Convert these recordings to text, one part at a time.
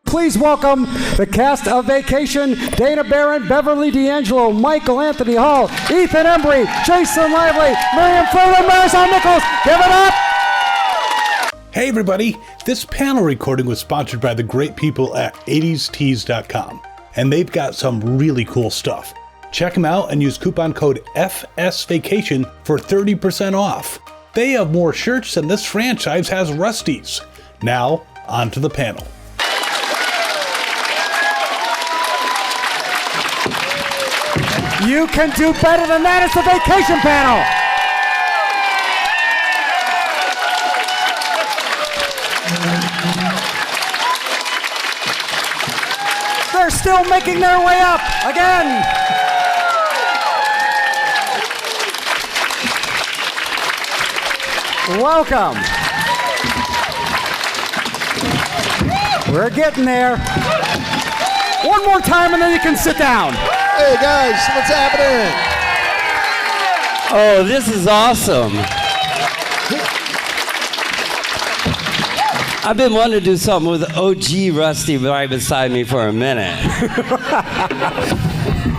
Please welcome the cast of Vacation: Dana Barron, Beverly D'Angelo, Mcalhom Hall, Ethan Embry, Jason Lively, Miriam Flynn, and Marisol Nichols. Give it up! Hey everybody, this panel recording was sponsored by the great people at 80stees.com, and they've got some really cool stuff. Check them out and use coupon code FSVACATION for 30% off. They have more shirts than this franchise has Rusties. Now, on to the panel. You can do better than that. It's the Vacation panel. They're still making their way up again. Welcome. We're getting there. One more time and then you can sit down. Hey guys, what's happening? Oh, this is awesome. I've been wanting to do something with OG Rusty right beside me for a minute.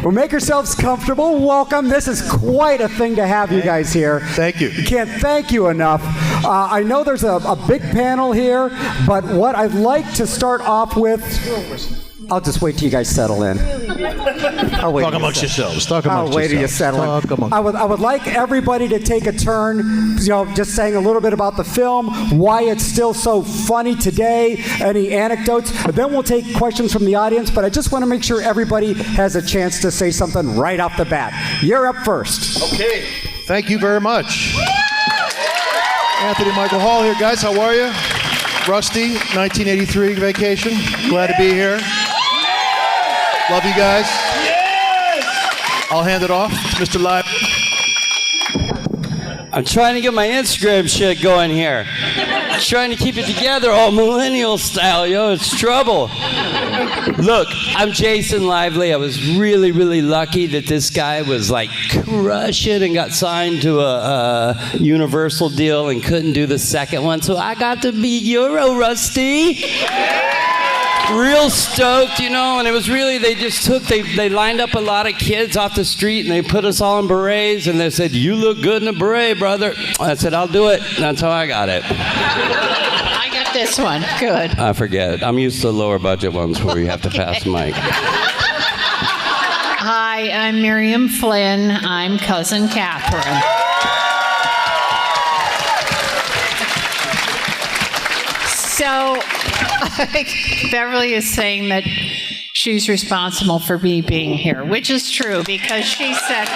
Well, make yourselves comfortable. Welcome. This is quite a thing to have you guys here. Thank you. Can't thank you enough. I know there's a big panel here, but what I'd like to start off with... I'll just wait till you guys settle in. Talk amongst yourselves. I'll wait till you settle in. I would like everybody to take a turn, just saying a little bit about the film, why it's still so funny today, any anecdotes. Then we'll take questions from the audience, but I just want to make sure everybody has a chance to say something right off the bat. You're up first. Okay. Thank you very much. Anthony Michael Hall here, guys. How are you? Rusty, 1983 Vacation. Glad to be here. Love you guys. Yes! I'll hand it off to Mr. Live. I'm trying to get my Instagram shit going here. Trying to keep it together all millennial style, yo, it's trouble. Look, I'm Jason Lively. I was really, really lucky that this guy was like crushing and got signed to a Universal deal and couldn't do the second one, so I got to be Euro Rusty. Real stoked, and it was really, they lined up a lot of kids off the street and they put us all in berets and they said, "You look good in a beret, brother." I said, "I'll do it." That's how I got it. I got this one. Good. I forget. I'm used to lower budget ones where you have to pass the mic. Hi, I'm Miriam Flynn. I'm Cousin Catherine. So, Beverly is saying that she's responsible for me being here, which is true because she said,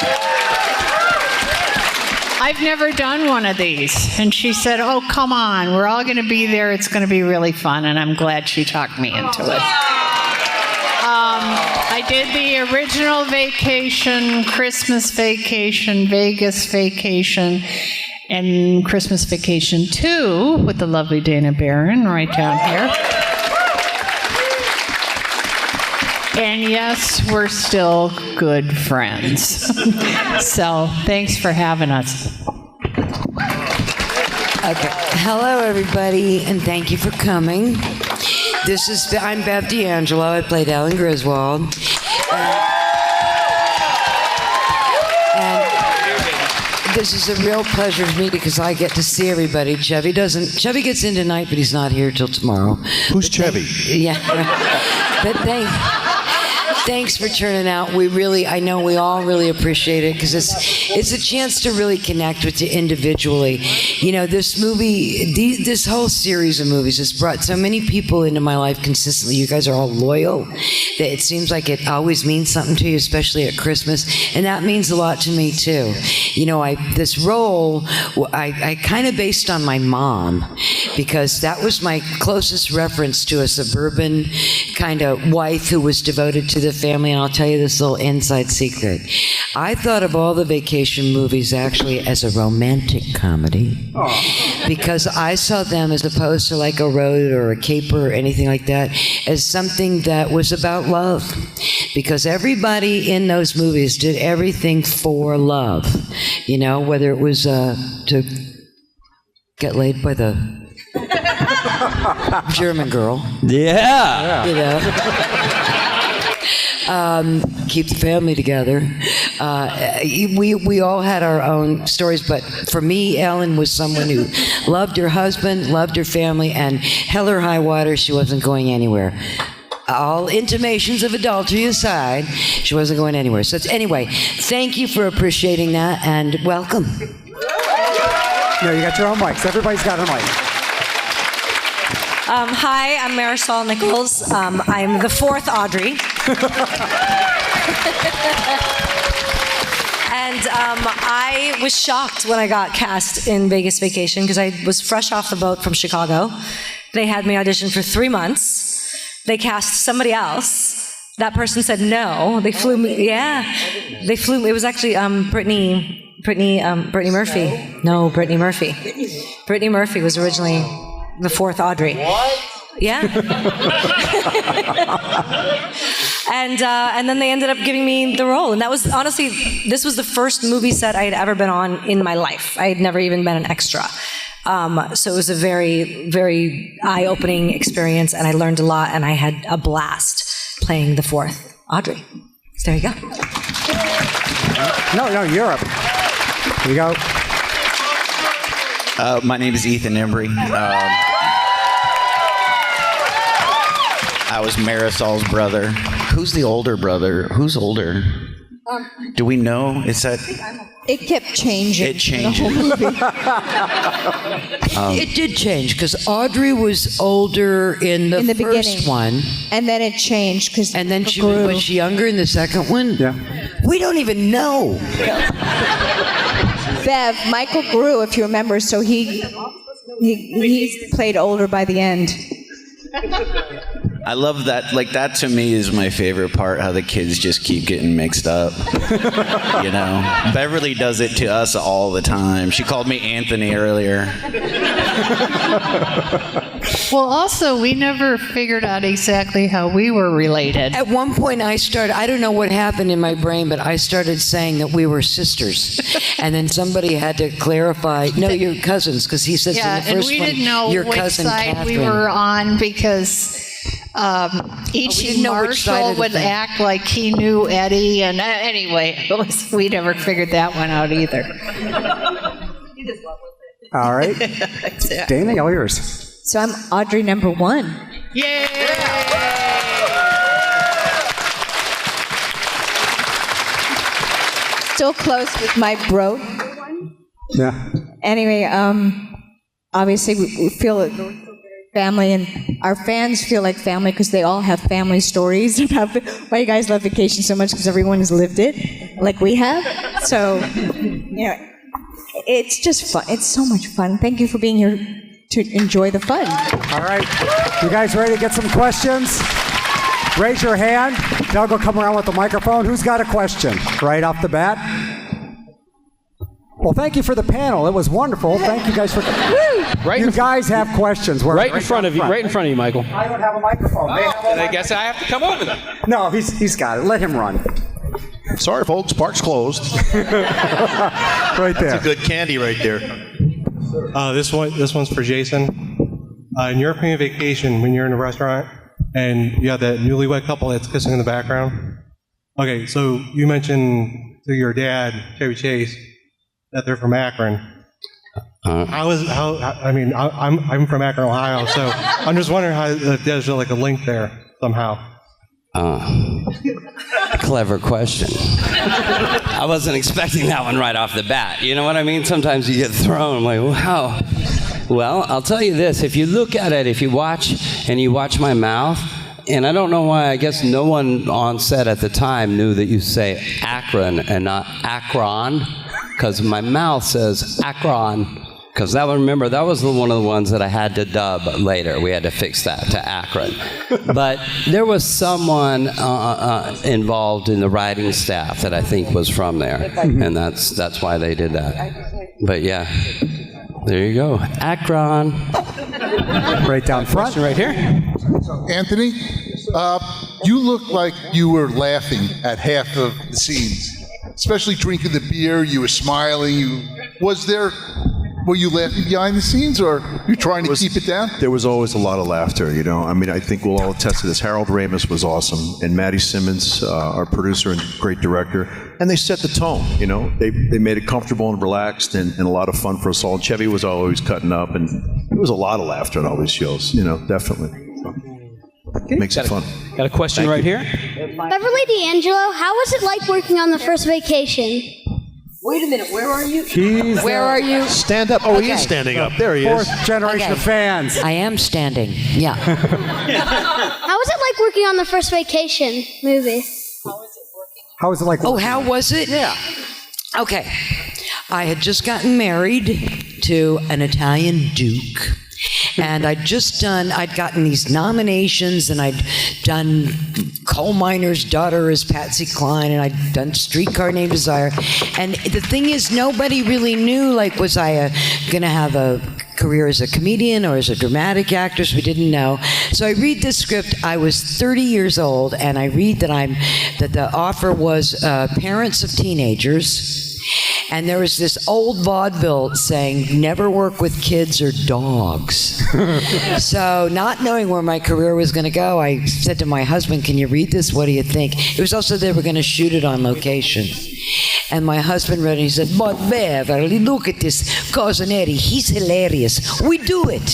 "I've never done one of these." And she said, "Oh, come on, we're all going to be there. It's going to be really fun." And I'm glad she talked me into it. I did the original Vacation, Christmas Vacation, Vegas Vacation, and Christmas Vacation 2 with the lovely Dana Barron right down here. And yes, we're still good friends. So thanks for having us. Okay. Hello, everybody, and thank you for coming. I'm Bev D'Angelo. I played Ellen Griswold. And this is a real pleasure for me because I get to see everybody. Chevy gets in tonight, but he's not here till tomorrow. Who's Chevy? Yeah. But thanks for turning out. I know we all really appreciate it because it's a chance to really connect with you individually. This movie, this whole series of movies has brought so many people into my life consistently. You guys are all loyal. That it seems like it always means something to you, especially at Christmas, and that means a lot to me too. This role, I kind of based on my mom because that was my closest reference to a suburban kind of wife who was devoted to the family. And I'll tell you this little inside secret. I thought of all the Vacation movies actually as a romantic comedy because I saw them as opposed to like a road or a caper or anything like that as something that was about love, because everybody in those movies did everything for love, whether it was to get laid by the German girl. Yeah. You know. Keep the family together. We all had our own stories, but for me, Ellen was someone who loved her husband, loved her family, and hell or high water, she wasn't going anywhere. All intimations of adultery aside, she wasn't going anywhere. So anyway, thank you for appreciating that, and welcome. No, you got your own mics. Everybody's got a mic. Hi, I'm Marisol Nichols. I'm the fourth Audrey. And I was shocked when I got cast in Vegas Vacation because I was fresh off the boat from Chicago. They had me audition for 3 months. They cast somebody else. That person said no. They flew me. Yeah, they flew me. It was actually Brittany Murphy. No, Brittany Murphy. Brittany Murphy was originally the fourth Audrey. What? Yeah. And then they ended up giving me the role. And that was, honestly, this was the first movie set I had ever been on in my life. I had never even been an extra. So it was a very, very eye-opening experience, and I learned a lot, and I had a blast playing the fourth Audrey. So there you go. No, Europe. Here you go. My name is Ethan Embry. I was Marisol's brother. Who's the older brother? Who's older? Do we know? Is that? It kept changing. It changed. It did change because Audrey was older in the first beginning. one. And then it changed because. And then was she younger in the second one? Yeah. We don't even know. Bev, Michael grew, if you remember, so he played older by the end. I love that. Like, that to me is my favorite part, how the kids just keep getting mixed up. You know? Beverly does it to us all the time. She called me Anthony earlier. Well, also, we never figured out exactly how we were related. At one point I don't know what happened in my brain, but I started saying that we were sisters. And then somebody had to clarify, no, you're cousins, because he says in the first one, and we didn't know your which cousin side Catherine. we were on because Marshall would act like he knew Eddie, and anyway, we never figured that one out either. All right. Dana, all yours. So I'm Audrey number 1. Yay! Still close with my bro. Yeah. Anyway, obviously we feel family, and our fans feel like family because they all have family stories about why you guys love vacation so much, because everyone has lived it like we have. So, you know, it's just fun. It's so much fun. Thank you for being here to enjoy the fun. All right. You guys ready to get some questions? Raise your hand. Doug will come around with the microphone. Who's got a question right off the bat? Well, thank you for the panel. It was wonderful. Thank you guys for. You guys have questions. Right in front of you, Michael. I don't have a microphone. I guess I have to come over then. No, he's got it. Let him run. Sorry, folks, park's closed. Right there. That's a good candy right there. This one's for Jason. In European Vacation, when you're in a restaurant and you have that newlywed couple that's kissing in the background. Okay, so you mentioned to your dad, Chevy Chase, that they're from Akron. I'm from Akron, Ohio, so I'm just wondering how there's like a link there somehow. Clever question. I wasn't expecting that one right off the bat. You know what I mean? Sometimes you get thrown. I'm like, wow. Well, I'll tell you this. If you look at it, if you watch my mouth, and I don't know why, I guess no one on set at the time knew that you say Akron and not Akron, because my mouth says Akron. Because remember, that was one of the ones that I had to dub later. We had to fix that to Akron. But there was someone involved in the writing staff that I think was from there. And that's why they did that. But yeah, there you go. Akron. Right down front. Right here. Anthony, you look like you were laughing at half of the scenes. Especially drinking the beer, you were smiling. Was there Were you laughing behind the scenes, or you trying to keep it down? There was always a lot of laughter, you know. I mean, I think we'll all attest to this. Harold Ramis was awesome, and Maddie Simmons, our producer and great director, and they set the tone, you know. They made it comfortable and relaxed and a lot of fun for us all. And Chevy was always cutting up, and there was a lot of laughter in all these shows, you know, definitely. So, makes it fun. Got a question right here? Beverly D'Angelo, how was it like working on the first vacation? Wait a minute, where are you? Where are you? Stand up. Oh, he is standing up. There he is. Fourth generation of fans. I am standing, yeah. How was it like working on the first vacation movie? How was it like? Oh, how was it? Yeah. Okay. I had just gotten married to an Italian duke. And I'd gotten these nominations, and I'd done Coal Miner's Daughter as Patsy Cline, and I'd done Streetcar Named Desire. And the thing is, nobody really knew, like, was I going to have a career as a comedian or as a dramatic actress? We didn't know. So I read this script. I was 30 years old, and I read that the offer was parents of teenagers. And there was this old vaudeville saying, never work with kids or dogs. So not knowing where my career was going to go, I said to my husband, can you read this? What do you think? It was also they were going to shoot it on location. And my husband read it and he said, but Beverly, look at this Cousin Eddie. He's hilarious. We do it.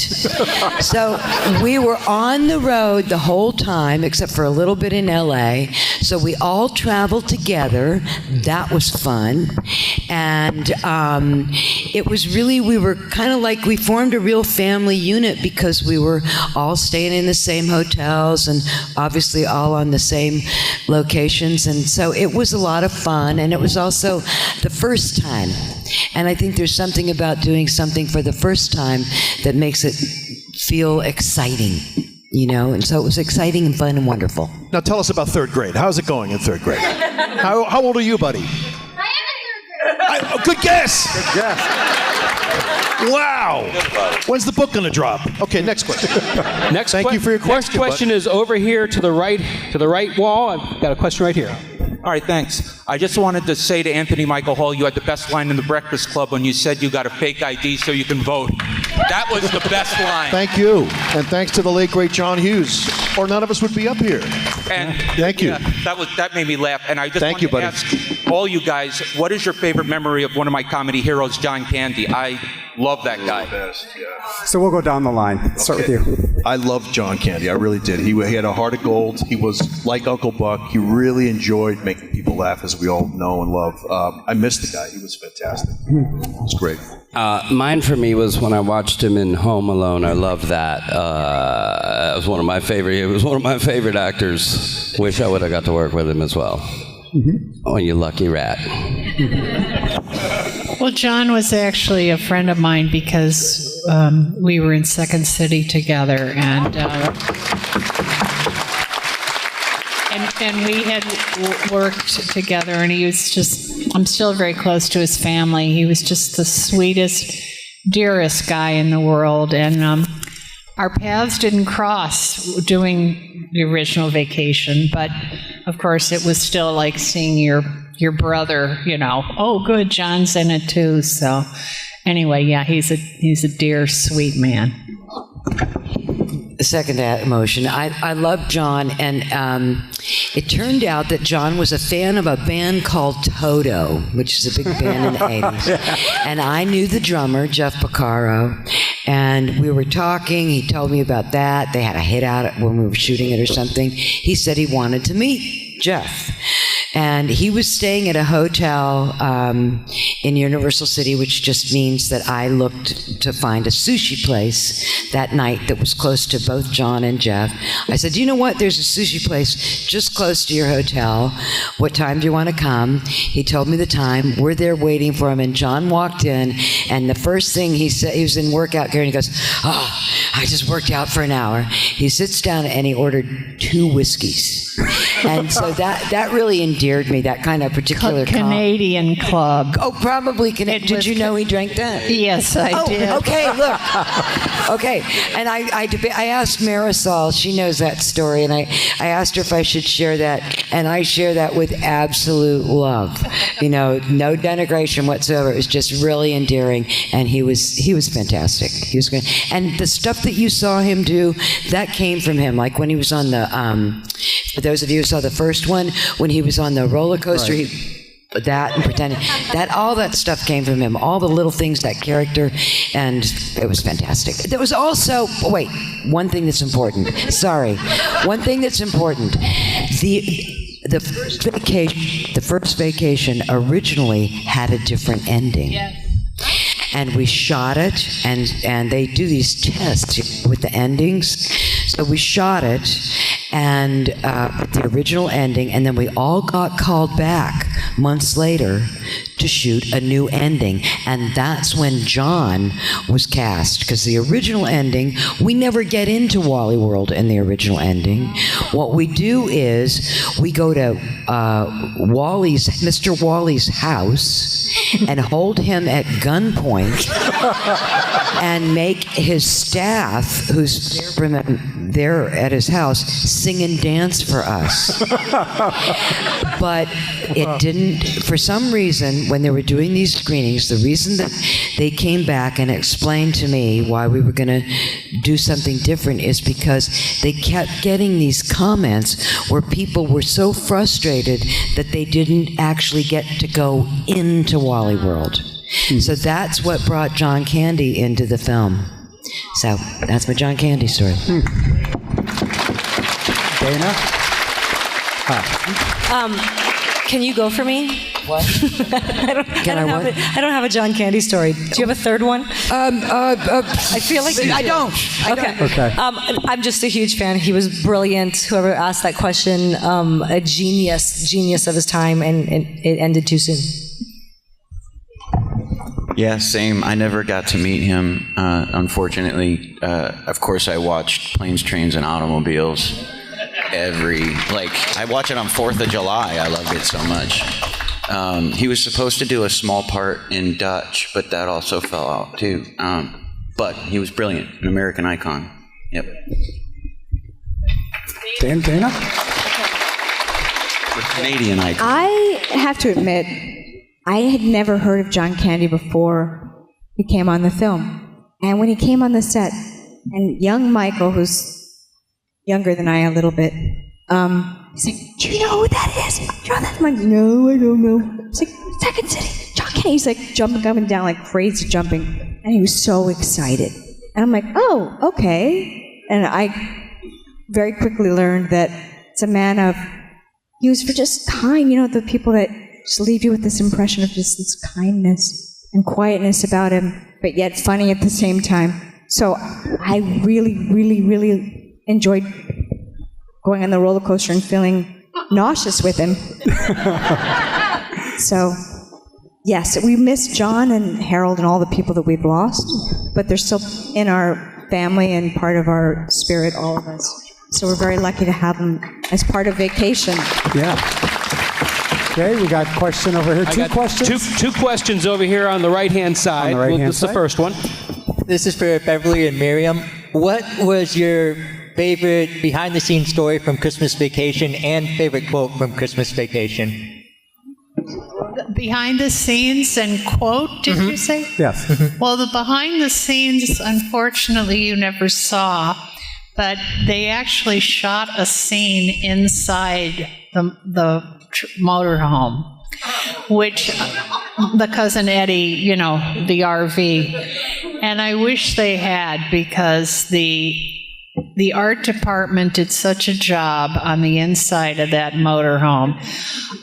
So we were on the road the whole time, except for a little bit in LA. So we all traveled together. That was fun. And it was really, we were kind of like, we formed a real family unit because we were all staying in the same hotels and obviously all on the same locations. And so it was a lot of fun. And it was also the first time. And I think there's something about doing something for the first time that makes it feel exciting, you know? And so it was exciting and fun and wonderful. Now tell us about third grade. How's it going in third grade? How old are you, buddy? Good guess. Good guess. Wow. When's the book going to drop? Okay, next question. Thank you for your question. Next question is over here to the right wall. I've got a question right here. All right, thanks. I just wanted to say to Anthony Michael Hall, you had the best line in the Breakfast Club when you said you got a fake ID so you can vote. That was the best line. Thank you. And thanks to the late, great John Hughes, or none of us would be up here. And thank you. Yeah, that made me laugh. And I just wanted to ask all you guys, what is your favorite memory of one of my comedy heroes, John Candy? I love that guy. So we'll go down the line. Start with you. I loved John Candy. I really did. He had a heart of gold. He was like Uncle Buck. He really enjoyed making people laugh, as we all know and love. I missed the guy. He was fantastic. It was great. Mine for me was when I watched him in Home Alone. I loved that. It was one of my favorite actors. Wish I would have got to work with him as well. Mm-hmm. Oh, you lucky rat. Well, John was actually a friend of mine because we were in Second City together, and we had worked together, and he was just, I'm still very close to his family. He was just the sweetest, dearest guy in the world, and our paths didn't cross doing the original Vacation, but of course it was still like seeing your brother, you know, oh good, John's in it too. So anyway, yeah, he's a dear, sweet man. Second that motion. I love John, and it turned out that John was a fan of a band called Toto, which is a big band in the 80s. And I knew the drummer, Jeff Porcaro, and we were talking. He told me about that. They had a hit out when we were shooting it or something. He said he wanted to meet Jeff. And he was staying at a hotel in Universal City, which just means that I looked to find a sushi place that night that was close to both John and Jeff. I said, you know what? There's a sushi place just close to your hotel. What time do you want to come? He told me the time. We're there waiting for him. And John walked in, and the first thing he said, he was in workout gear, and he goes, oh, I just worked out for an hour. He sits down, and he ordered 2 whiskeys. And so that really endeared me, that kind of particular Canadian club. Oh, probably Canadian. Did you know he drank that? Yes, I did. Okay, look. Okay, and I asked Marisol, she knows that story, and I asked her if I should share that, and I share that with absolute love. You know, no denigration whatsoever. It was just really endearing, and he was fantastic. He was good. And the stuff that you saw him do, that came from him. Like when he was on the, for those of you who saw the first one, when he was on the roller coaster, Right. That and pretending, that all that stuff came from him. All the little things, that character, and it was fantastic. There was also, one thing that's important. Sorry, one thing that's important. The first vacation originally had a different ending. Yes. And we shot it, and they do these tests with the endings. So we shot it, and the original ending, and then we all got called back months later to shoot a new ending, and that's when John was cast, because the original ending, we never get into Wally World in the original ending. What we do is we go to Mr. Wally's house and hold him at gunpoint and make his staff, who's there at his house, sing and dance for us. But it didn't, for some reason, when they were doing these screenings, the reason that they came back and explained to me why we were going to do something different is because they kept getting these comments where people were so frustrated that they didn't actually get to go into Wally World. So that's what brought John Candy into the film. So that's my John Candy story. Dana? Can you go for me? What? I don't have a John Candy story. Do you have a third one? I feel like you I do. don't. Okay. I'm just a huge fan. He was brilliant. Whoever asked that question, a genius of his time, and it ended too soon. Yeah, same. I never got to meet him, unfortunately. Of course, I watched Planes, Trains, and Automobiles I watch it on 4th of July. I loved it so much. He was supposed to do a small part in Dutch, but that also fell out too. But he was brilliant, an American icon. Yep. Dana? Canadian icon. I have to admit, I had never heard of John Candy before he came on the film. And when he came on the set, and young Michael, who's younger than I a little bit, he's like, do you know who that is? John, I'm like, no, I don't know. He's like, Second City, John Candy. He's like jumping up and down, like crazy jumping. And he was so excited. And I'm like, oh, okay. And I very quickly learned that it's a man of, he was just kind, the people that just leave you with this impression of just this kindness and quietness about him, but yet funny at the same time. So I really, really, really enjoyed going on the roller coaster and feeling nauseous with him. So, yes, we miss John and Harold and all the people that we've lost, but they're still in our family and part of our spirit, all of us. So we're very lucky to have them as part of vacation. Yeah. Okay, we got a question over here. Two questions? Two questions over here on the right-hand side. This is the first one. This is for Beverly and Miriam. What was your favorite behind-the-scenes story from Christmas Vacation and favorite quote from Christmas Vacation? Behind the scenes and quote, did you say? Yes. Well, the behind the scenes, unfortunately, you never saw, but they actually shot a scene inside the motorhome, which the Cousin Eddie, the RV. And I wish they had, because the art department did such a job on the inside of that motorhome.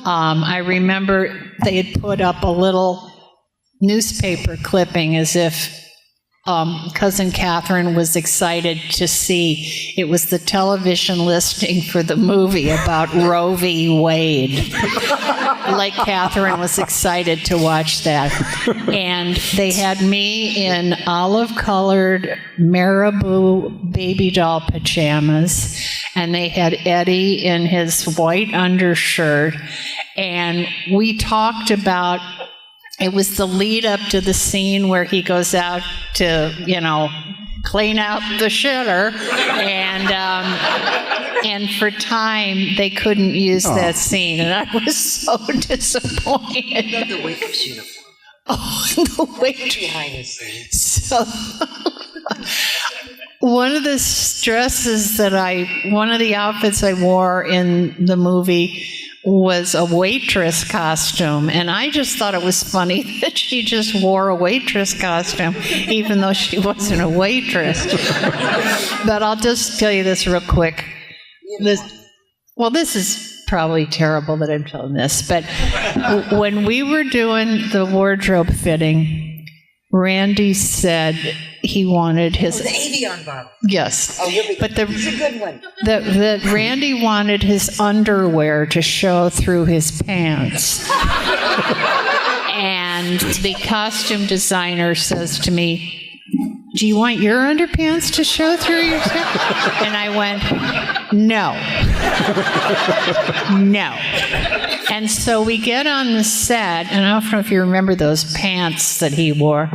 I remember they had put up a little newspaper clipping as if Cousin Catherine was excited to see. It was the television listing for the movie about Roe v. Wade. like Catherine was excited to watch that. And they had me in olive-colored Marabou baby doll pajamas, and they had Eddie in his white undershirt, and we talked about, it was the lead up to the scene where he goes out to, clean out the shitter, and for time they couldn't use that scene, and I was so disappointed. The waitress uniform. Oh, the waitress behind the scenes. So, one of the outfits I wore in the movie was a waitress costume, and I just thought it was funny that she just wore a waitress costume, even though she wasn't a waitress. But I'll just tell you this real quick. This is probably terrible that I'm telling this, but when we were doing the wardrobe fitting, Randy said he wanted his... the Avion bottle. Yes. Oh, but it's a good one. That Randy wanted his underwear to show through his pants. And the costume designer says to me, "Do you want your underpants to show through your pants?" And I went, "No." No. And so we get on the set, and I don't know if you remember those pants that he wore,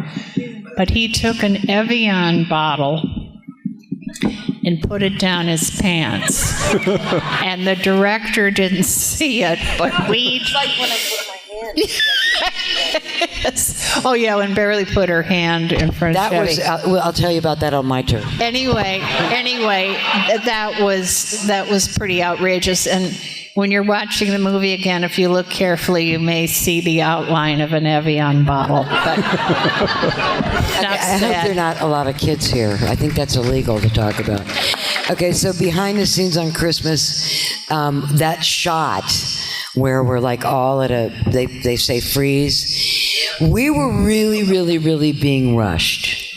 but he took an Evian bottle and put it down his pants. And the director didn't see it, but we... It's like when I put my hand... Yes. Oh, yeah, when Beverly put her hand in front of Chevy. I'll tell you about that on my turn. Anyway, that was pretty outrageous. And when you're watching the movie again, if you look carefully, you may see the outline of an Evian bottle. But I hope there are not a lot of kids here. I think that's illegal to talk about. Okay, so behind the scenes on Christmas, that shot where we're like all at they say freeze. We were really, really, really being rushed.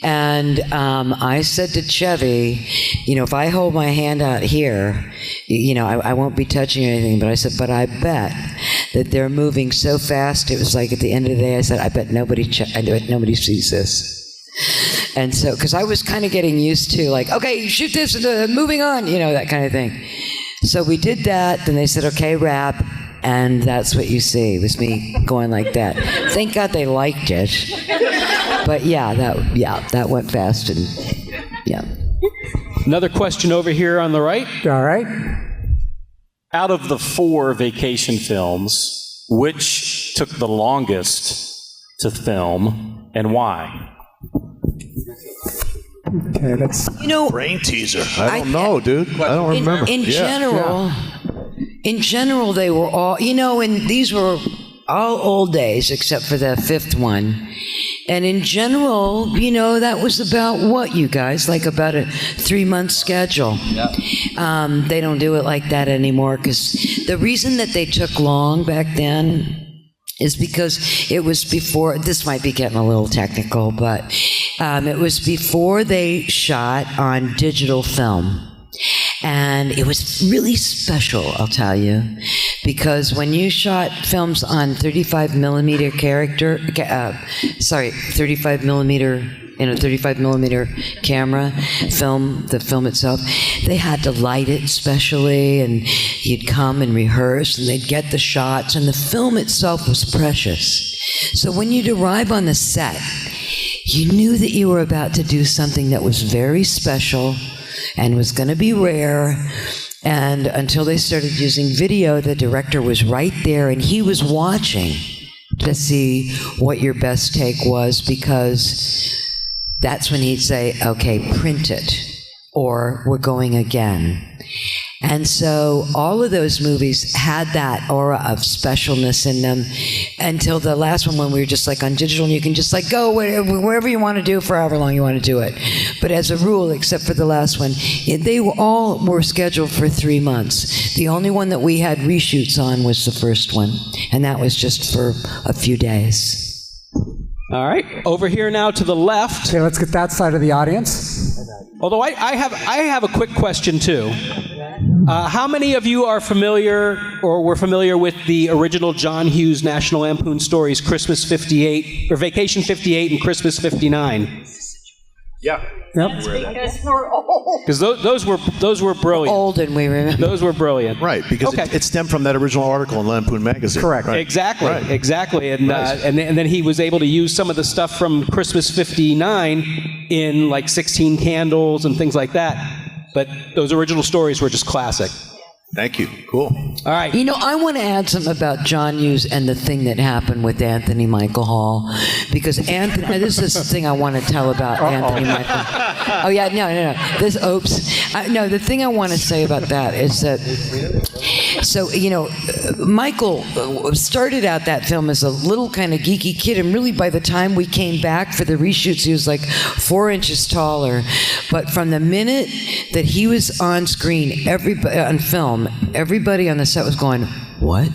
And I said to Chevy, if I hold my hand out here, I won't be touching anything. But I said, but I bet that they're moving so fast. It was like at the end of the day, I said, I bet nobody sees this. And so, because I was kind of getting used to okay, shoot this, moving on, that kind of thing. So we did that. Then they said, okay, wrap. And that's what you see, was me going like that. Thank God they liked it. But that went fast, and yeah. Another question over here on the right. All right. Out of the 4 vacation films, which took the longest to film and why? Okay, that's brain teaser. I don't know, dude. I don't remember. In general, they were all, and these were all old days except for the 5th one. And in general, that was about what, you guys? Like about a 3-month schedule. Yeah. They don't do it like that anymore, because the reason that they took long back then is because it was before, this might be getting a little technical, but it was before they shot on digital film. And it was really special, I'll tell you, because when you shot films on 35 millimeter in a 35 millimeter camera, the film itself, they had to light it specially, and you'd come and rehearse, and they'd get the shots, and the film itself was precious. So when you'd arrive on the set, you knew that you were about to do something that was very special and was going to be rare. And until they started using video, the director was right there, and he was watching to see what your best take was, because that's when he'd say, okay, print it, or we're going again. And so all of those movies had that aura of specialness in them, until the last one, when we were just on digital, and you can just go wherever you want to do for however long you want to do it. But as a rule, except for the last one, they all were scheduled for 3 months. The only one that we had reshoots on was the first one, and that was just for a few days. All right, over here now to the left. Okay, let's get that side of the audience. Although I have a quick question too. How many of you are familiar or were familiar with the original John Hughes National Lampoon stories, Christmas 58 or Vacation 58 and Christmas 59? Yeah. Yep. Because we're old. Because those were brilliant. Old and we remember. Those were brilliant. Right, because it stemmed from that original article in Lampoon magazine. Correct. Right. Exactly. Right. Exactly. And Nice. and then he was able to use some of the stuff from Christmas 59 in like 16 Candles and things like that. But those original stories were just classic. Thank you. Cool. All right. You know, I want to add something about John Hughes and the thing that happened with Anthony Michael Hall, because Anthony. This is the thing I want to tell about Anthony Michael. Oh yeah, no. This. Oops. No, the thing I want to say about that is that. So Michael started out that film as a little kind of geeky kid, and really by the time we came back for the reshoots, he was like 4 inches taller. But from the minute that he was on screen, on film, everybody on the set was going, what?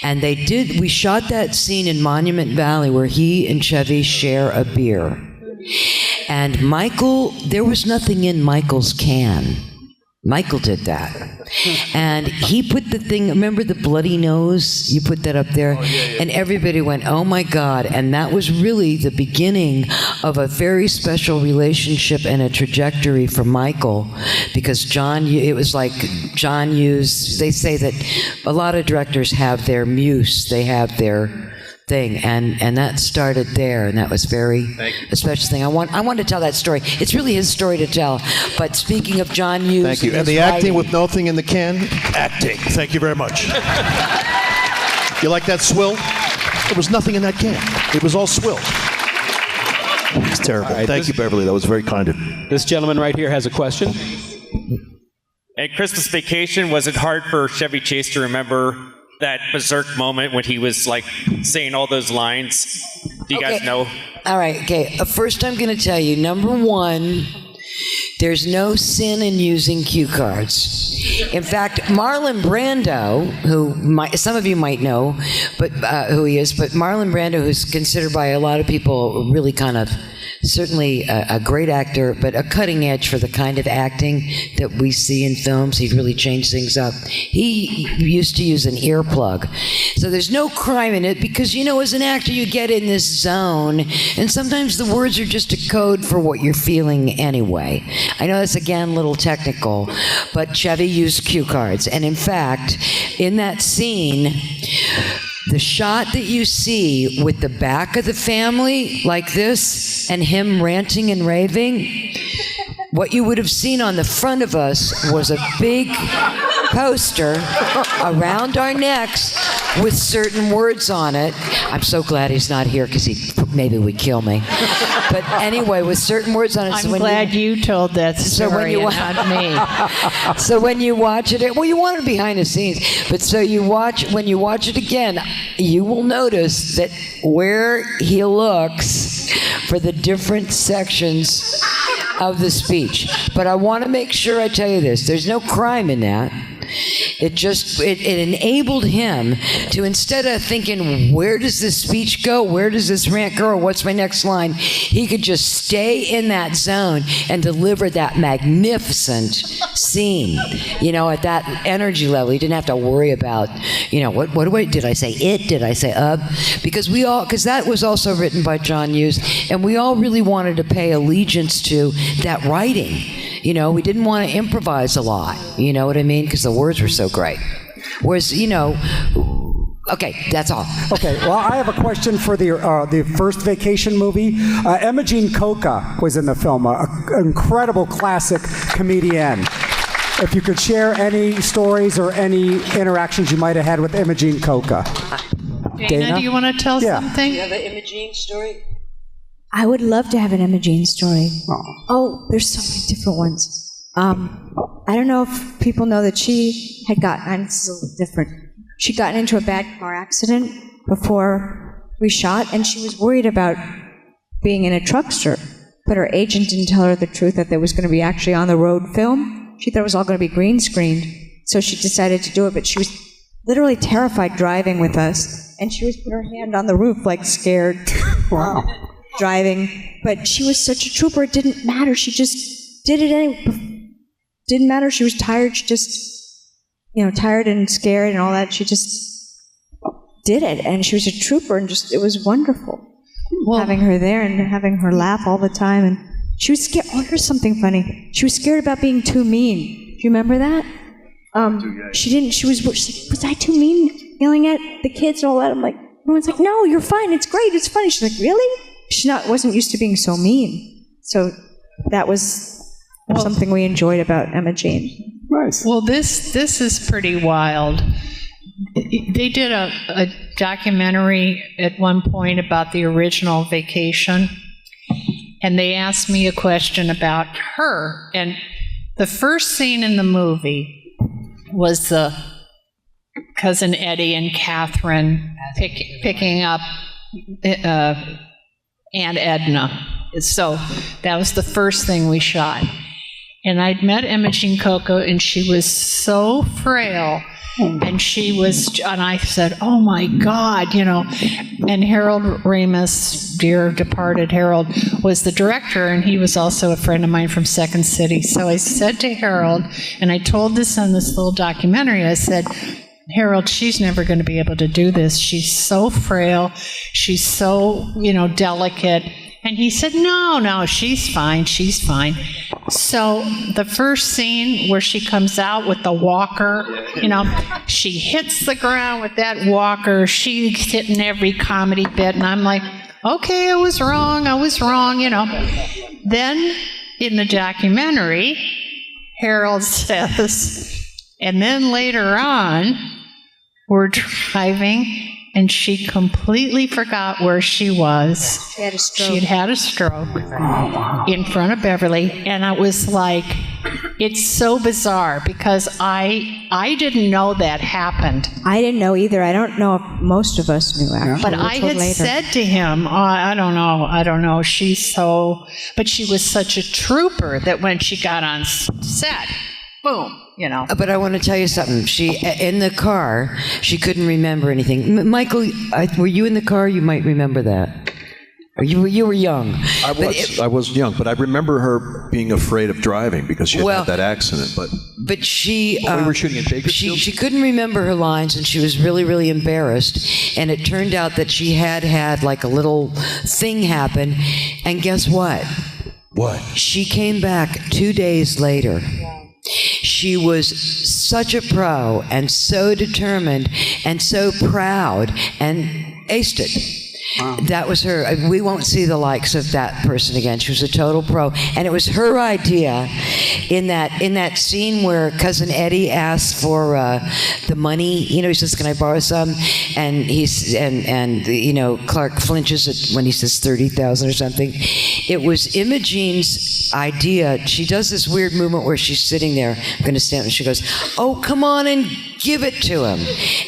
And we shot that scene in Monument Valley where he and Chevy share a beer. And Michael, there was nothing in Michael's can. Michael did that. And he put the thing, remember the bloody nose? You put that up there. And everybody went, oh my God. And that was really the beginning of a very special relationship and a trajectory for Michael. Because it was like John Hughes, they say that a lot of directors have their muse, they have their thing, and that started there, and that was very a special thing. I want to tell that story. It's really his story to tell. But speaking of John Hughes, Thank you. And the acting with nothing in the can, acting. Thank you very much. You like that swill? There was nothing in that can. It was all swill. It's terrible. Right, Thank you, Beverly. That was very kind of you. This gentleman right here has a question. At Christmas Vacation, was it hard for Chevy Chase to remember that berserk moment when he was like saying all those lines? Do you guys know? All right, okay. First, I'm going to tell you, number one, there's no sin in using cue cards. In fact, Marlon Brando, who some of you might know, but who he is, but Marlon Brando, who's considered by a lot of people really kind of certainly a great actor, but a cutting edge for the kind of acting that we see in films. He really changed things up. He used to use an earplug. So there's no crime in it because, as an actor, you get in this zone, and sometimes the words are just a code for what you're feeling anyway. I know that's, again, a little technical, but Chevy used cue cards. And in fact, in that scene, the shot that you see with the back of the family like this and him ranting and raving, what you would have seen on the front of us was a big poster around our necks with certain words on it. I'm so glad he's not here because he maybe would kill me. But anyway, with certain words on it. I'm glad you told that story and not me. So when you watch it, well, you want it behind the scenes, but when you watch it again, you will notice that where he looks for the different sections of the speech. But I want to make sure I tell you this. There's no crime in that. It enabled him to, instead of thinking, where does this speech go? Where does this rant go? Or what's my next line? He could just stay in that zone and deliver that magnificent scene, at that energy level. He didn't have to worry about, did I say it? Did I say because that was also written by John Hughes, and we all really wanted to pay allegiance to that writing. We didn't want to improvise a lot. You know what I mean? Because the words were so great. Whereas, okay, that's all. Okay, well, I have a question for the first Vacation movie. Imogene Coca was in the film, an incredible classic comedian. If you could share any stories or any interactions you might have had with Imogene Coca. Dana, do you want to tell something? You have an Imogene story? I would love to have an Imogene story. Oh, there's so many different ones. I don't know if people know that she had gotten, this is a little different, she'd gotten into a bad car accident before we shot, and she was worried about being in a truckster, but her agent didn't tell her the truth that there was going to be actually on the road film. She thought it was all going to be green screened, so she decided to do it, but she was literally terrified driving with us, and she was put her hand on the roof like scared. Wow. driving, but she was such a trooper. It didn't matter. She just did it anyway. Didn't matter. She was tired. She just, tired and scared and all that. She just did it, and she was a trooper, and just it was wonderful having her there and having her laugh all the time. And she was scared. Oh, here's something funny. She was scared about being too mean. Do you remember that? She didn't. She was like, was I too mean, yelling at the kids and all that? I'm like, everyone's like, no, you're fine. It's great. It's funny. She's like, really? She wasn't used to being so mean. So that was something we enjoyed about Emma Jane. Nice. Well, this is pretty wild. They did a documentary at one point about the original Vacation, and they asked me a question about her. And the first scene in the movie was the Cousin Eddie and Catherine picking up Aunt Edna. So that was the first thing we shot. And I'd met Imogen Coco, and she was so frail. And I said, oh my God, and Harold Ramis, dear departed Harold, was the director, and he was also a friend of mine from Second City. So I said to Harold, and I told this on this little documentary, I said, Harold, she's never going to be able to do this. She's so frail. She's so, delicate. And he said, no, she's fine. She's fine. So the first scene where she comes out with the walker, she hits the ground with that walker. She's hitting every comedy bit. And I'm like, okay, I was wrong. Then in the documentary, Harold says, and then later on, we're driving, and she completely forgot where she was. She had a stroke. She had a stroke in front of Beverly, and I was like, it's so bizarre because I didn't know that happened. I didn't know either. I don't know if most of us knew, actually. But I had said to him, I don't know, but she was such a trooper that when she got on set, boom. But I want to tell you something. She, in the car, she couldn't remember anything. Michael, were you in the car? You might remember that. Or you were young. I was young, but I remember her being afraid of driving because she had that accident. But she, we were shooting in Bakersfield. She couldn't remember her lines, and she was really, really embarrassed. And it turned out that she had like a little thing happen. And guess what? What? She came back 2 days later. She was such a pro and so determined and so proud and aced it. Wow. That was her. We won't see the likes of that person again. She was a total pro, and it was her idea in that scene where Cousin Eddie asks for the money. He says, "Can I borrow some?" And Clark flinches when he says 30,000 or something. It was Imogen's idea. She does this weird movement where she's sitting there. I'm going to stand, and she goes, "Oh, come on and give it to him."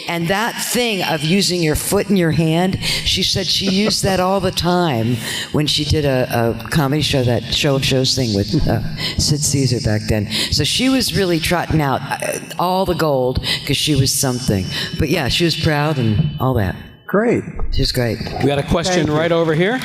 And that thing of using your foot in your hand, she said she used that all the time when she did a comedy show, that Show of Shows thing with Sid Caesar back then. So she was really trotting out all the gold because she was something. But yeah, she was proud and all that. Great. She was great. We got a question right over here.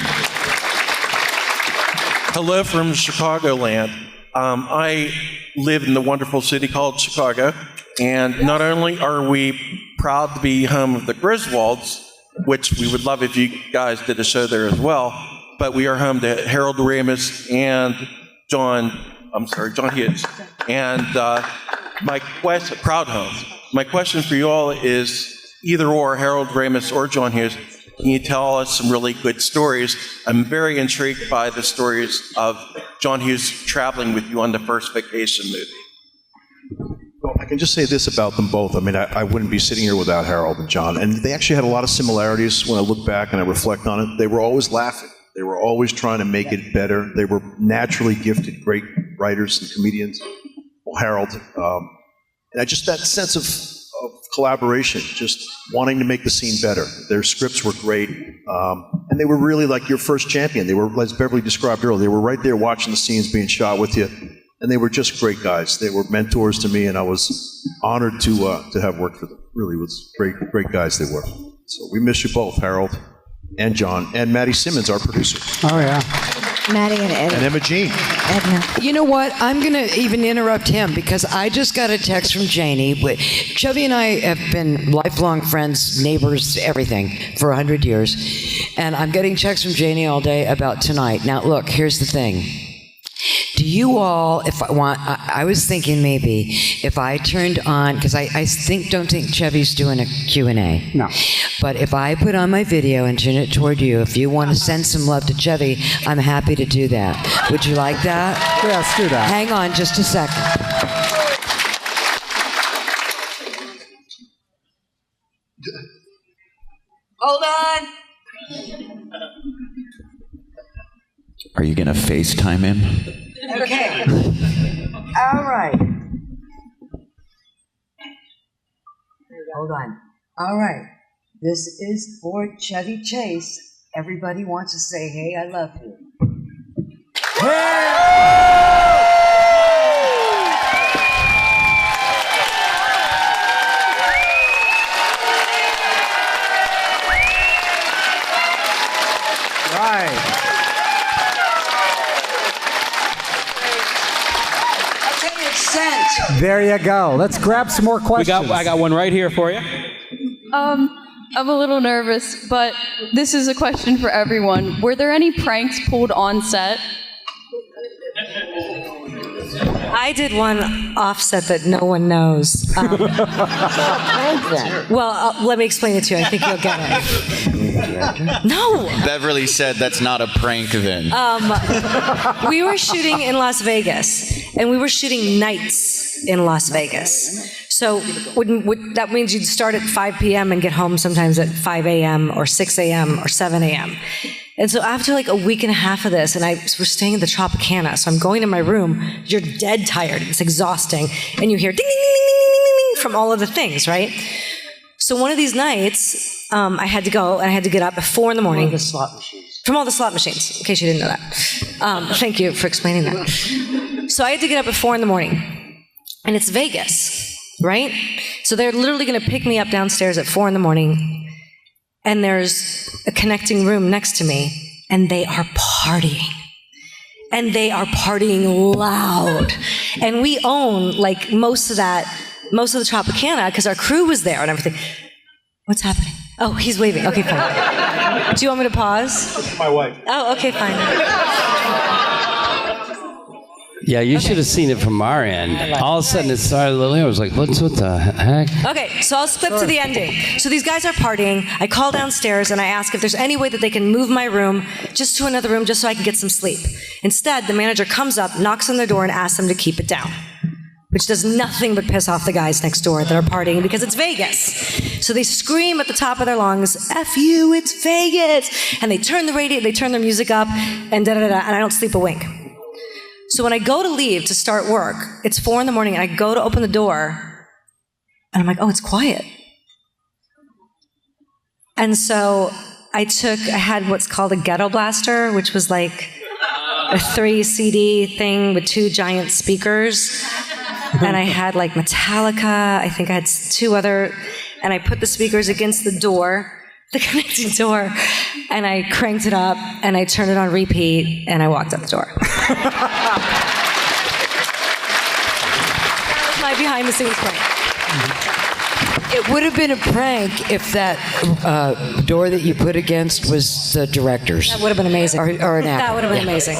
Hello from Chicagoland. I live in the wonderful city called Chicago, and not only are we proud to be home of the Griswolds, which we would love if you guys did a show there as well, but we are home to Harold Ramis and John Hughes. And proud home. My question for you all is either or, Harold Ramis or John Hughes, can you tell us some really good stories? I'm very intrigued by the stories of John Hughes traveling with you on the first Vacation movie. Well, I can just say this about them both. I mean, I wouldn't be sitting here without Harold and John. And they actually had a lot of similarities when I look back and I reflect on it. They were always laughing. They were always trying to make it better. They were naturally gifted, great writers and comedians. Well, Harold. And just that sense of collaboration, just wanting to make the scene better. Their scripts were great. And they were really like your first champion. They were, as Beverly described earlier, they were right there watching the scenes being shot with you. And they were just great guys. They were mentors to me, and I was honored to have worked for them. Really was great guys they were. So we miss you both, Harold. and John, and Maddie Simmons, our producer. Oh, yeah. Maddie and Eddie. And Emma Jean. Edna. You know what? I'm going to even interrupt him because I just got a text from Janie. Chevy and I have been lifelong friends, neighbors, everything for 100 years. And I'm getting texts from Janie all day about tonight. Now, look, here's the thing. Do you all, I was thinking maybe if I turned on, because I don't think Chevy's doing a Q&A. No. But if I put on my video and turn it toward you, if you want to send some love to Chevy, I'm happy to do that. Would you like that? Yeah, let's do that. Hang on just a second. Hold on. Are you going to FaceTime him? Okay. All right. Hold on. All right. This is for Chevy Chase. Everybody wants to say, hey, I love you. Right. There you go. Let's grab some more questions. I got one right here for you. I'm a little nervous, but this is a question for everyone. Were there any pranks pulled on set? I did one offset that no one knows. Well, let me explain it to you. I think you'll get it. No. Beverly said that's not a prank then. We were shooting in Las Vegas, and we were shooting nights in Las Vegas. So that means you'd start at 5 p.m. and get home sometimes at 5 a.m. or 6 a.m. or 7 a.m. And so after like a week and a half of this, and we're staying at the Tropicana, so I'm going to my room, you're dead tired, it's exhausting, and you hear ding, ding, ding, ding, ding, ding, ding from all of the things, right? So one of these nights, I had to go, and I had to get up at 4 in the morning. From all the slot machines, in case you didn't know that. Thank you for explaining that. So I had to get up at 4 in the morning, and it's Vegas, right? So they're literally going to pick me up downstairs at 4 in the morning, and there's a connecting room next to me, and they are partying. And they are partying loud. And we own, like, most of the Tropicana, because our crew was there and everything. What's happening? Oh, he's waving. Okay, fine. Do you want me to pause? This is my wife. Oh, okay, fine. Yeah, you should have seen it from our end. All of a sudden it started a little. I was like, what the heck? Okay, so I'll skip to the ending. So these guys are partying. I call downstairs and I ask if there's any way that they can move my room just to another room just so I can get some sleep. Instead, the manager comes up, knocks on their door, and asks them to keep it down, which does nothing but piss off the guys next door that are partying because it's Vegas. So they scream at the top of their lungs, F you, it's Vegas. And they turn the radio, they turn their music up, and da-da-da-da, and I don't sleep a wink. So when I go to leave to start work, it's 4 in the morning, and I go to open the door, and I'm like, oh, it's quiet. And so I had what's called a ghetto blaster, which was like a 3 CD thing with 2 giant speakers. And I had like Metallica, I think I had 2 other, and I put the speakers against the door, the connecting door, and I cranked it up, and I turned it on repeat, and I walked out the door. That was my behind-the-scenes prank. It would have been a prank if that door that you put against was the director's. That would have been amazing. Or an actor. That would have been amazing.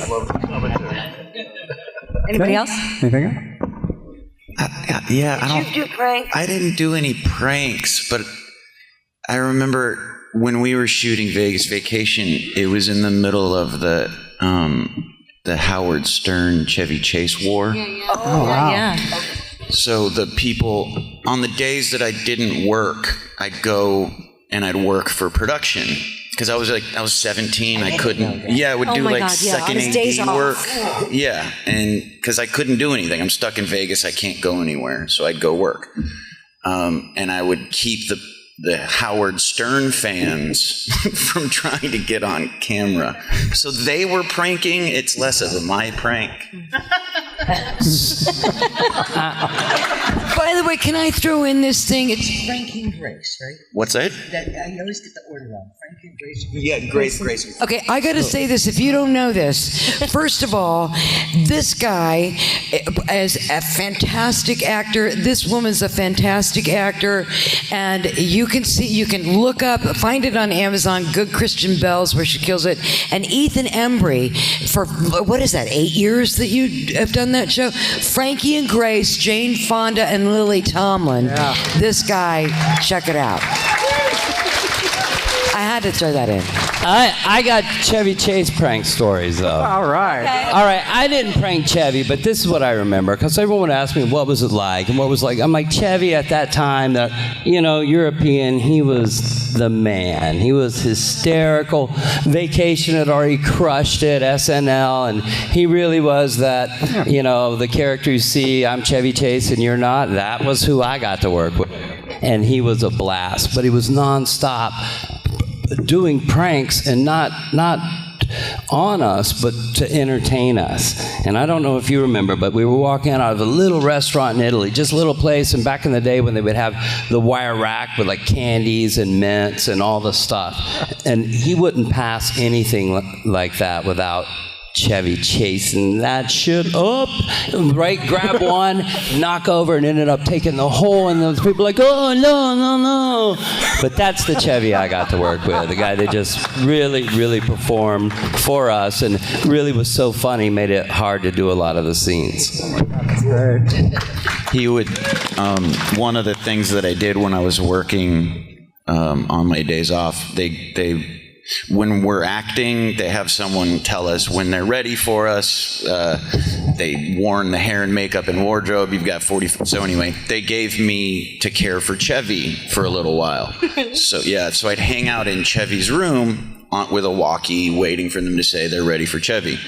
Anybody else? Anything else? Yeah, Did you do pranks? I didn't do any pranks, but I remember when we were shooting Vegas Vacation, it was in the middle of the Howard Stern Chevy Chase war. Oh, wow. Yeah. So the people, on the days that I didn't work, I'd go and I'd work for production. Because I was 17, I couldn't. Yeah, I would do like second AD work. Yeah, and because I couldn't do anything, I'm stuck in Vegas. I can't go anywhere, so I'd go work, and I would keep the Howard Stern fans from trying to get on camera. So they were pranking. It's less of a my prank. By the way, can I throw in this thing? It's Frank and Grace, right? What's that? I always get the order wrong. Frank and Yeah, Grace. Okay, I got to say this. If you don't know this, first of all, this guy is a fantastic actor. This woman's a fantastic actor, and you can look up, find it on Amazon. Good Christian Bells, where she kills it. And Ethan Embry, for what is that? 8 years that you have done that show. Frankie and Grace, Jane Fonda, and Lily Tomlin. Yeah. This guy, check it out. I had to throw that in. I got Chevy Chase prank stories, though. All right. Okay. All right, I didn't prank Chevy, but this is what I remember, because everyone asked me what was it like, and what was like. I'm like, Chevy at that time, European, he was the man. He was hysterical. Vacation had already crushed it, SNL, and he really was that, the character you see, I'm Chevy Chase and you're not. That was who I got to work with. And he was a blast, but he was nonstop doing pranks, and not on us, but to entertain us. And I don't know if you remember, but we were walking out of a little restaurant in Italy, just a little place, and back in the day when they would have the wire rack with like candies and mints and all the stuff, and he wouldn't pass anything like that without Chevy chasing that shit up, right? Grab one, knock over, and ended up taking the whole. And those people like, oh no. But that's the Chevy I got to work with. The guy that just really, really performed for us, and really was so funny, made it hard to do a lot of the scenes. That's great. He would. One of the things that I did when I was working on my days off, they when we're acting, they have someone tell us when they're ready for us. They warn the hair and makeup and wardrobe. You've got 40. So anyway, they gave me to care for Chevy for a little while. So I'd hang out in Chevy's room with a walkie, waiting for them to say they're ready for Chevy.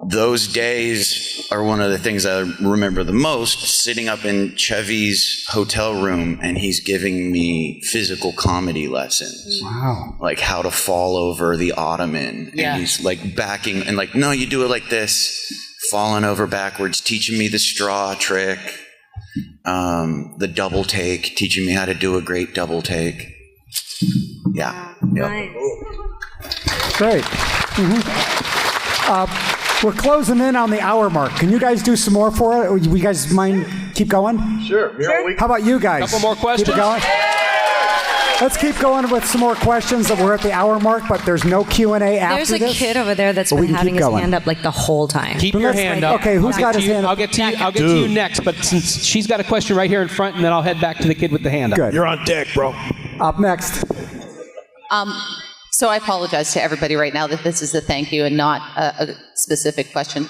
Those days are one of the things I remember the most, sitting up in Chevy's hotel room, and he's giving me physical comedy lessons. Wow. Like how to fall over the ottoman. Yeah. And he's like backing, and like, no, you do it like this, falling over backwards, teaching me the straw trick, the double take, teaching me how to do a great double take. Yeah. Nice. Great. We're closing in on the hour mark. Can you guys do some more for it? You guys mind keep going? Sure. How about you guys? Couple more questions. Keep it going. Let's keep going with some more questions. We're at the hour mark, but there's no Q&A after There's this. a kid over there that's been having his hand up like the whole time. Keep your hand up. Okay, who's got his hand up? I'll get to you next, but since she's got a question right here in front, and then I'll head back to the kid with the hand up. Good. You're on deck, bro. Up next. So I apologize to everybody right now that this is a thank you and not a specific question.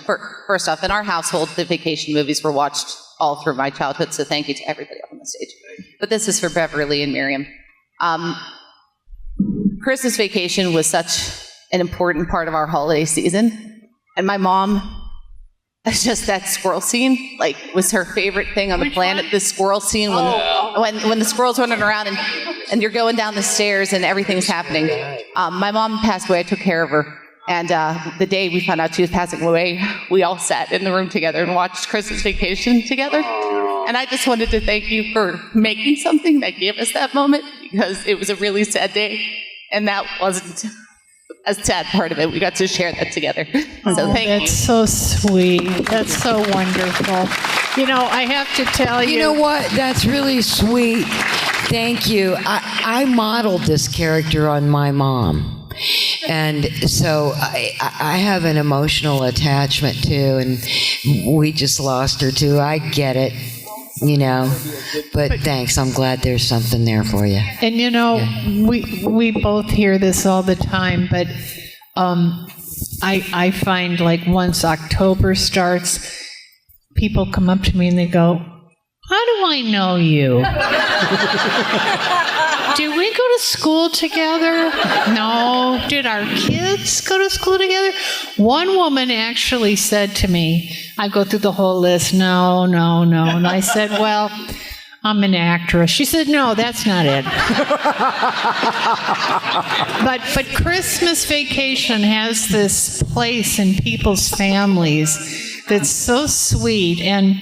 First off, in our household, the vacation movies were watched all through my childhood, so thank you to everybody up on the stage. But this is for Beverly and Miriam. Christmas Vacation was such an important part of our holiday season, and my mom, just that squirrel scene, like, was her favorite thing on the planet. The squirrel scene when the squirrel's running around and you're going down the stairs and everything's happening. My mom passed away. I took care of her. And the day we found out she was passing away, we all sat in the room together and watched Christmas Vacation together. And I just wanted to thank you for making something that gave us that moment, because it was a really sad day. And that wasn't a sad part of it. We got to share that together. So thank you. That's so sweet. That's so wonderful. I have to tell you. You know what? That's really sweet. Thank you. I modeled this character on my mom. And so I have an emotional attachment too, and we just lost her too. I get it, but thanks. I'm glad there's something there for you. And we both hear this all the time, but I find, like, once October starts, people come up to me and they go, how do I know you? Did we go to school together? No. Did our kids go to school together? One woman actually said to me, I go through the whole list, no. And I said, well, I'm an actress. She said, no, that's not it. But Christmas Vacation has this place in people's families that's so sweet. And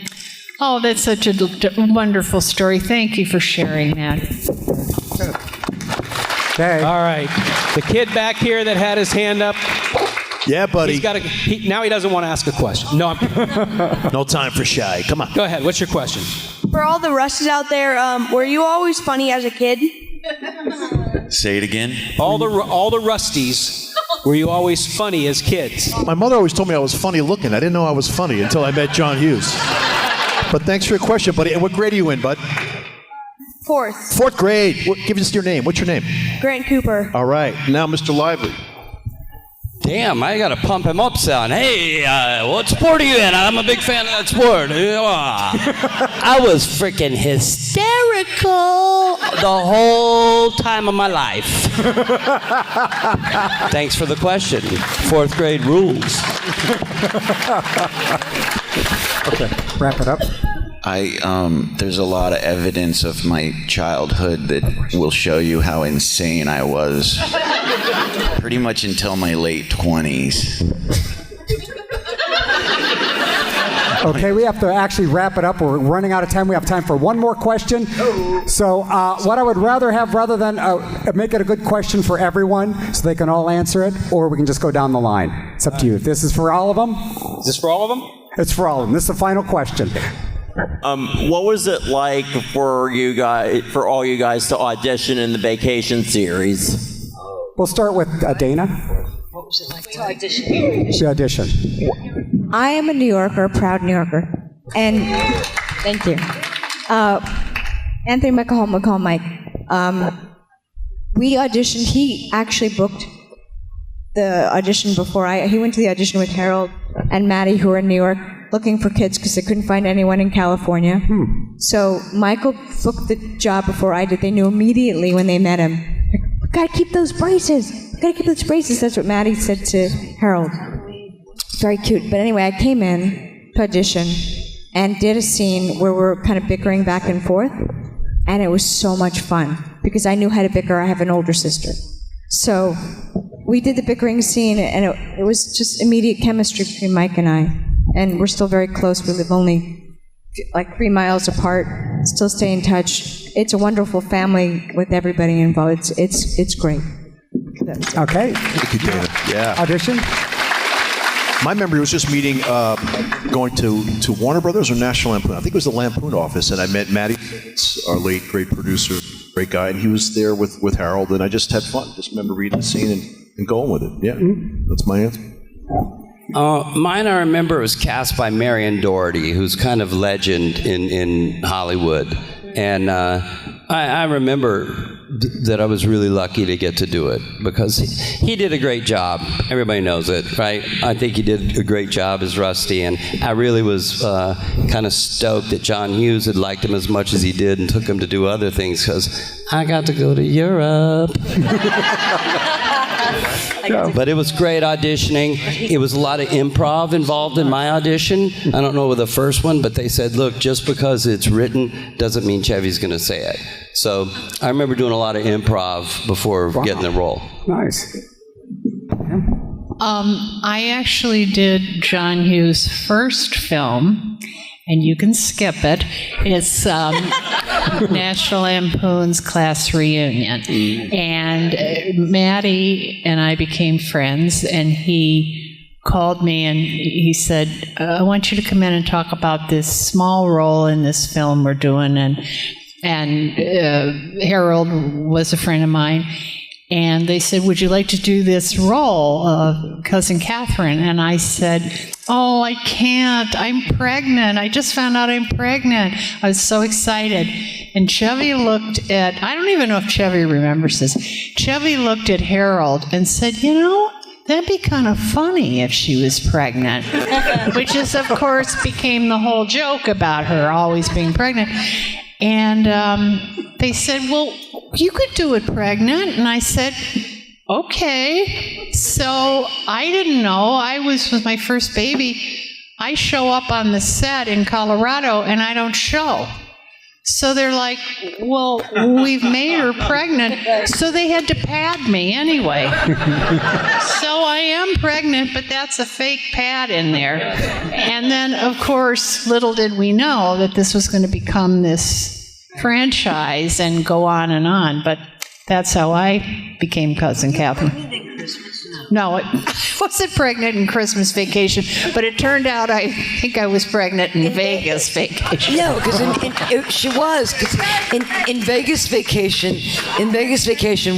oh, that's such a wonderful story. Thank you for sharing that. Okay. All right. The kid back here that had his hand up. Yeah, buddy. Now he doesn't want to ask a question. No, No time for shy. Come on. Go ahead. What's your question? For all the Rusties out there, were you always funny as a kid? Say it again. All the Rusties, were you always funny as kids? My mother always told me I was funny looking. I didn't know I was funny until I met John Hughes. But thanks for your question, buddy. And what grade are you in, bud? Fourth. Fourth grade. Give us your name. What's your name? Grant Cooper. All right. Now, Mr. Lively. Damn, I gotta pump him up, son. Hey, what sport are you in? I'm a big fan of that sport. I was freaking hysterical the whole time of my life. Thanks for the question. Fourth grade rules. Okay, wrap it up. There's a lot of evidence of my childhood that will show you how insane I was. Pretty much until my late 20s. Okay, we have to actually wrap it up. We're running out of time. We have time for one more question. So what I would rather have, rather than make it a good question for everyone so they can all answer it, or we can just go down the line. It's up to you. If this is for all of them. Is this for all of them? It's for all of them. This is the final question. What was it like for all you guys to audition in the Vacation series? We'll start with Dana. What was it like to audition? The audition. I am a New Yorker, a proud New Yorker. And thank you. Anthony Mcalhom, Mike. We auditioned, he actually booked the audition before he went to the audition with Harold and Maddie, who are in New York, looking for kids because they couldn't find anyone in California. So Michael booked the job before I did. They knew immediately when they met him. We gotta keep those braces. We gotta keep those braces. That's what Maddie said to Harold. Very cute. But anyway, I came in to audition and did a scene where we were kind of bickering back and forth. And it was so much fun because I knew how to bicker. I have an older sister. So we did the bickering scene, and it was just immediate chemistry between Mike and I. And we're still very close. We live only like 3 miles apart, still stay in touch. It's a wonderful family with everybody involved. It's great. Okay. Thank you, Dana. Yeah. Audition? My memory was just meeting, going to Warner Brothers or National Lampoon. I think it was the Lampoon office, and I met Matty, our late great producer, great guy, and he was there with Harold, and I just had fun. Just remember reading the scene and going with it. Yeah, that's my answer. Mine, I remember, was cast by Marion Doherty, who's kind of legend in Hollywood. And I remember that I was really lucky to get to do it because he did a great job. Everybody knows it, right? I think he did a great job as Rusty, and I really was kind of stoked that John Hughes had liked him as much as he did and took him to do other things because I got to go to Europe. But it was great auditioning. It was a lot of improv involved in my audition. I don't know with the first one, but they said, look, just because it's written doesn't mean Chevy's going to say it. So I remember doing a lot of improv before getting the role. Nice. I actually did John Hughes' first film, and you can skip it. It's National Lampoon's Class Reunion. And Maddie and I became friends, and he called me and he said, I want you to come in and talk about this small role in this film we're doing. And Harold was a friend of mine. And they said, would you like to do this role of Cousin Catherine? And I said, oh, I can't. I'm pregnant. I just found out I'm pregnant. I was so excited. And Chevy looked at, I don't even know if Chevy remembers this. Chevy looked at Harold and said, you know, that'd be kind of funny if she was pregnant. Which is, of course, became the whole joke about her always being pregnant. And they said, well, you could do it pregnant. And I said, okay. So I didn't know. I was with my first baby. I show up on the set in Colorado and I don't show. So they're like, well, we've made her pregnant. So they had to pad me anyway. So I am pregnant, but that's a fake pad in there. And then, of course, little did we know that this was going to become this franchise and go on and on. But That's how I became Cousin Catherine. No, I wasn't pregnant in Christmas Vacation, but it turned out I think I was pregnant in Vegas Vacation. No, because she was. Because in Vegas Vacation,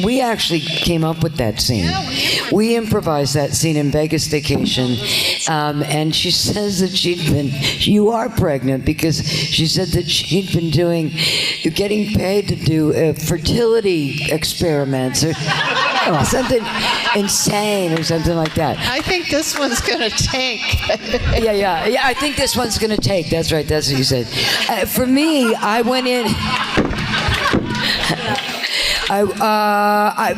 we actually came up with that scene. We improvised that scene in Vegas Vacation, and she says that you are pregnant, because she said that she'd been getting paid to do fertility experiments or something insane or something like that. I think this one's going to take. Yeah, I think this one's going to take. That's right, that's what you said. For me, I went in. I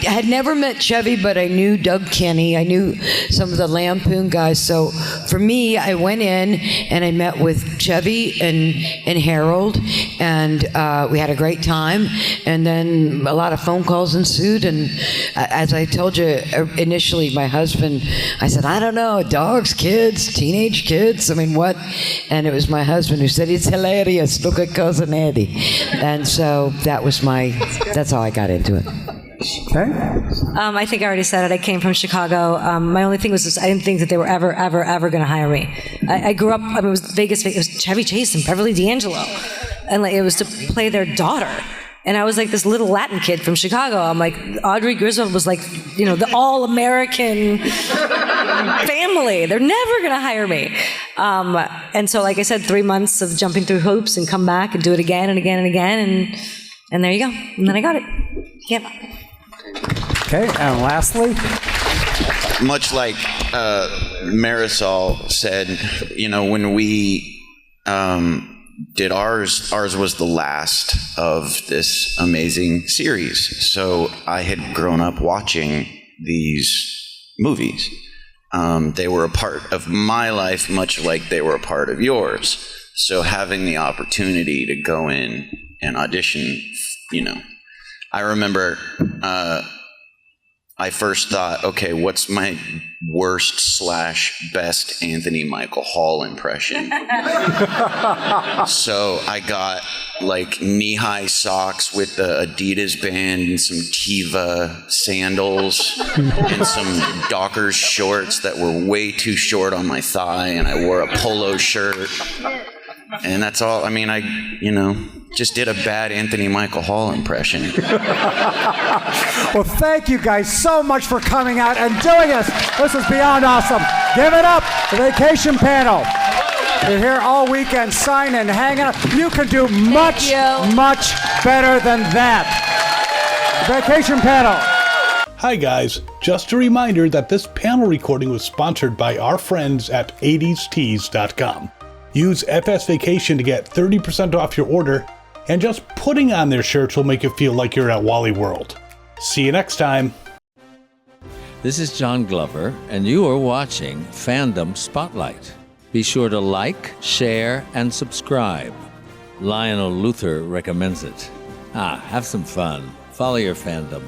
had never met Chevy, but I knew Doug Kenny. I knew some of the Lampoon guys. So for me, I went in and I met with Chevy and Harold, and we had a great time. And then a lot of phone calls ensued. And as I told you initially, my husband, I said, I don't know, dogs, kids, teenage kids. I mean, what? And it was my husband who said, it's hilarious. Look at Cousin Eddie. And so that's how I got into it. Okay. I think I already said it. I came from Chicago. My only thing was I didn't think that they were ever going to hire me. I grew up, it was Vegas, it was Chevy Chase and Beverly D'Angelo. And it was to play their daughter. And I was like this little Latin kid from Chicago. I'm like, Audrey Griswold was like, the all-American family. They're never going to hire me. And so, like I said, 3 months of jumping through hoops and come back and do it again and again and again. And there you go. And then I got it. Yep. Okay, and lastly? Much like Marisol said, when we did ours was the last of this amazing series. So I had grown up watching these movies. They were a part of my life, much like they were a part of yours. So having the opportunity to go in and audition, I remember I first thought, okay, what's my worst/best Anthony Michael Hall impression? So I got like knee-high socks with the Adidas band and some Teva sandals and some Dockers shorts that were way too short on my thigh, and I wore a polo shirt. And that's all. I mean, I just did a bad Anthony Michael Hall impression. Well, thank you guys so much for coming out and doing this. This is beyond awesome. Give it up, the Vacation panel. You're here all weekend, signing and hanging out. You can do much better than that. Vacation panel. Hi guys, just a reminder that this panel recording was sponsored by our friends at 80stees.com. Use FS Vacation to get 30% off your order, and just putting on their shirts will make you feel like you're at Wally World. See you next time. This is John Glover, and you are watching Fandom Spotlight. Be sure to like, share, and subscribe. Lionel Luther recommends it. Have some fun. Follow your fandom.